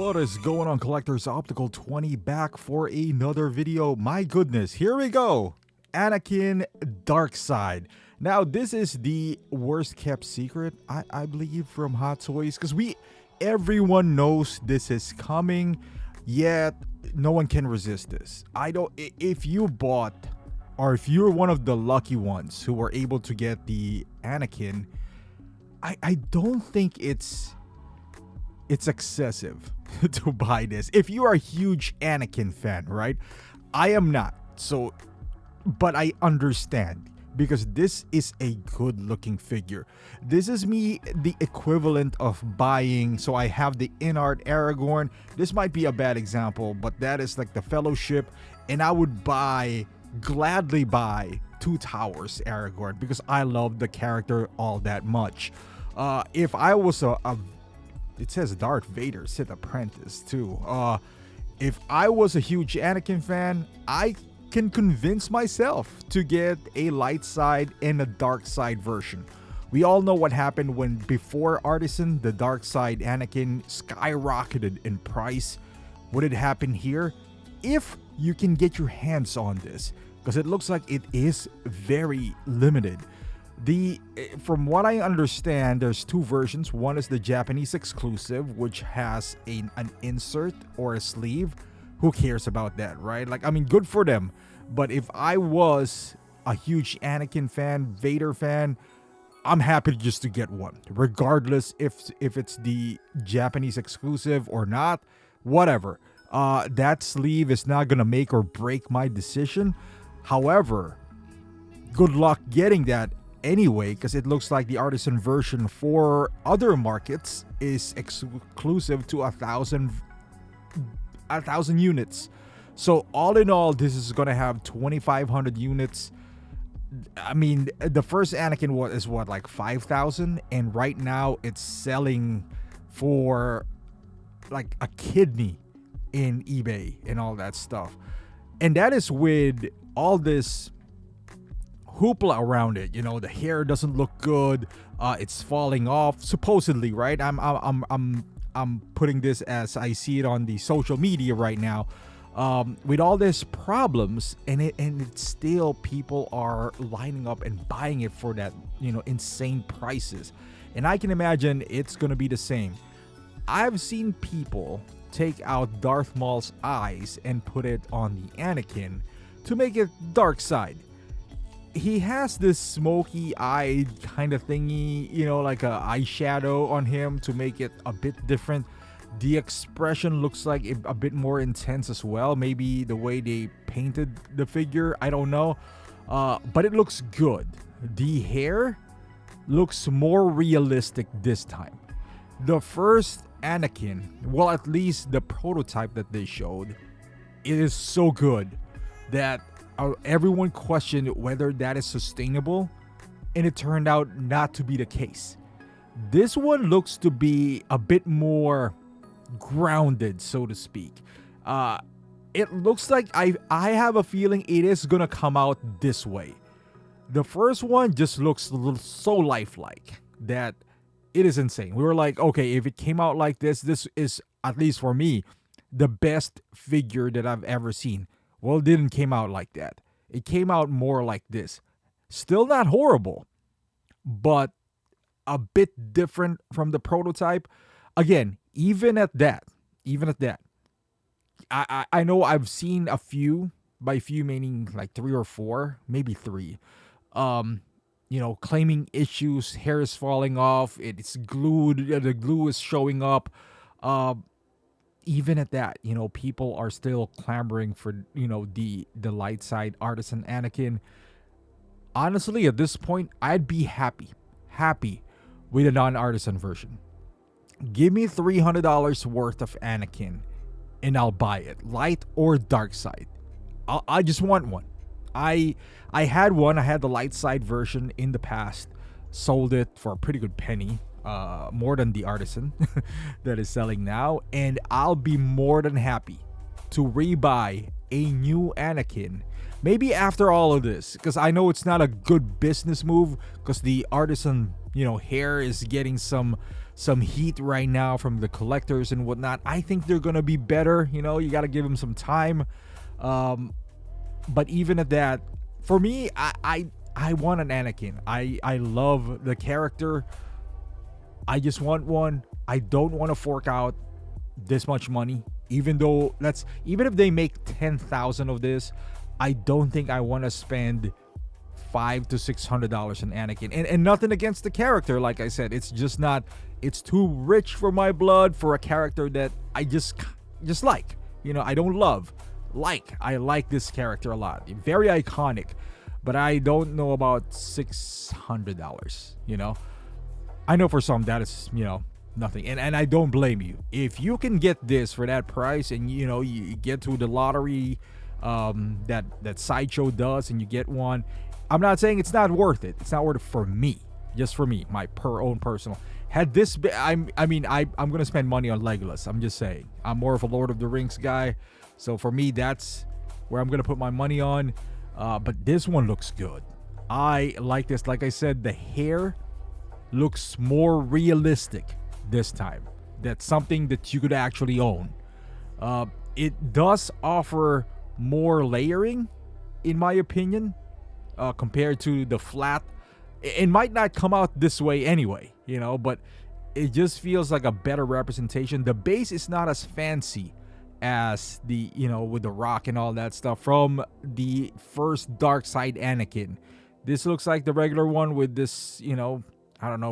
What is going on, collectors? Optical 20 back for another video. My goodness, here we go. Anakin Dark Side. Now, this is the worst kept secret, I believe, from Hot Toys, because everyone knows this is coming, yet no one can resist this. If you bought, or if you're one of the lucky ones who were able to get the Anakin, I don't think it's excessive to buy this. If you are a huge Anakin fan, right? I am not. So, but I understand, because this is a good looking figure. This is the equivalent of buying. So I have the in-art Aragorn. This might be a bad example, but that is like the Fellowship. And I would gladly buy Two Towers Aragorn, because I love the character all that much. If I was it says Darth Vader Sith Apprentice too. If I was a huge Anakin fan, I can convince myself to get a light side and a dark side version. We all know what happened when before Artisan, the dark side Anakin skyrocketed in price. Would it happen here? If you can get your hands on this, because it looks like it is very limited. From what I understand, there's two versions. One is the Japanese exclusive, which has an insert or a sleeve. Who cares about that, right? Like, I mean, good for them. But if I was a huge Anakin fan, Vader fan, I'm happy just to get one, regardless if it's the Japanese exclusive or not. Whatever. That sleeve is not gonna make or break my decision. However, good luck getting that anyway, because it looks like the Artisan version for other markets is exclusive to 1,000 units. So all in all, this is gonna have 2,500 units. I mean, the first Anakin is like 5,000, and right now it's selling for like a kidney in eBay and all that stuff. And that is with all this hoopla around it. You know, the hair doesn't look good. It's falling off supposedly, right? I'm putting this as I see it on the social media right now. With all these problems, and it's still people are lining up and buying it for that, insane prices. And I can imagine it's gonna be the same. I've seen people take out Darth Maul's eyes and put it on the Anakin to make it dark side. He has this smoky eyed kind of thingy, like a eyeshadow on him to make it a bit different. The expression looks like a bit more intense as well. Maybe the way they painted the figure, I don't know. But it looks good. The hair looks more realistic this time. The first Anakin, well, at least the prototype that they showed, it is so good that everyone questioned whether that is sustainable, and it turned out not to be the case. This one looks to be a bit more grounded, so to speak. It looks like I have a feeling it is gonna come out this way. The first one just looks so lifelike that it is insane. We were like, okay, if it came out like this is, at least for me, the best figure that I've ever seen. Well, it didn't came out like that. It came out more like this. Still not horrible, but a bit different from the prototype. Again, even at that, I know I've seen a few, by few meaning like 3 or 4, maybe 3, claiming issues, hair is falling off, it's glued, the glue is showing up. Even at that, people are still clamoring for, the light side Artisan Anakin. Honestly, at this point, I'd be happy with a non-Artisan version. Give me $300 worth of Anakin, and I'll buy it, light or dark side. I just want one. I had one. I had the light side version in the past. Sold it for a pretty good penny. More than the Artisan that is selling now, and I'll be more than happy to rebuy a new Anakin, maybe after all of this, because I know it's not a good business move, because the Artisan hair is getting some heat right now from the collectors and whatnot. I think they're gonna be better. You got to give them some time. But even at that, for me, I want an Anakin. I love the character. I just want one. I don't want to fork out this much money, even if they make 10,000 of this. I don't think I want to spend $500 to $600 on Anakin, and nothing against the character. Like I said, it's just not. It's too rich for my blood for a character that I just like. I don't love. I like this character a lot. Very iconic, but I don't know about $600. I know for some that is nothing, and I don't blame you if you can get this for that price, and you get to the lottery that Sideshow does, and you get one. I'm not saying it's not worth it. It's not worth it for me, just for me, my own personal. Had this been, I'm gonna spend money on Legolas. I'm just saying. I'm more of a Lord of the Rings guy, so for me, that's where I'm gonna put my money on. But this one looks good. I like this. Like I said, the hair looks more realistic this time. That's something that you could actually own. It does offer more layering, in my opinion, compared to the flat. It might not come out this way anyway, but it just feels like a better representation. The base is not as fancy as the, with the rock and all that stuff from the first Dark Side Anakin. This looks like the regular one with this,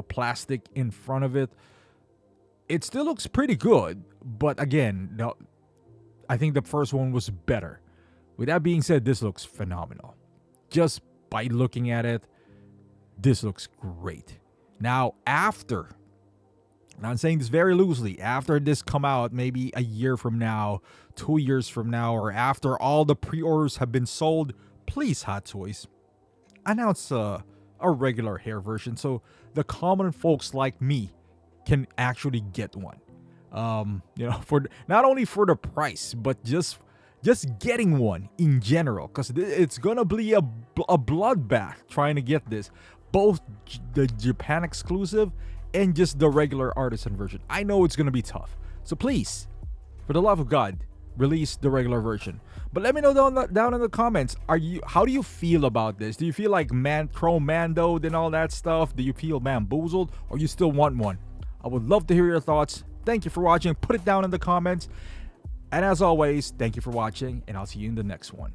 plastic in front of it. It still looks pretty good, but again, I think the first one was better. With that being said, this looks phenomenal. Just by looking at it, this looks great. Now, and I'm saying this very loosely, after this come out, maybe a year from now, 2 years from now, or after all the pre-orders have been sold, please, Hot Toys, announce a regular hair version so the common folks like me can actually get one. For not only for the price, but just getting one in general, because it's gonna be a bloodbath trying to get this, both the Japan exclusive and just the regular artisan version. I know it's gonna be tough, so please, for the love of God, release the regular version. But let me know down in the comments, how do you feel about this? Do you feel like Chrome Mando and all that stuff? Do you feel bamboozled, or you still want one? I would love to hear your thoughts. Thank you for watching. Put it down in the comments. And as always, thank you for watching, and I'll see you in the next one.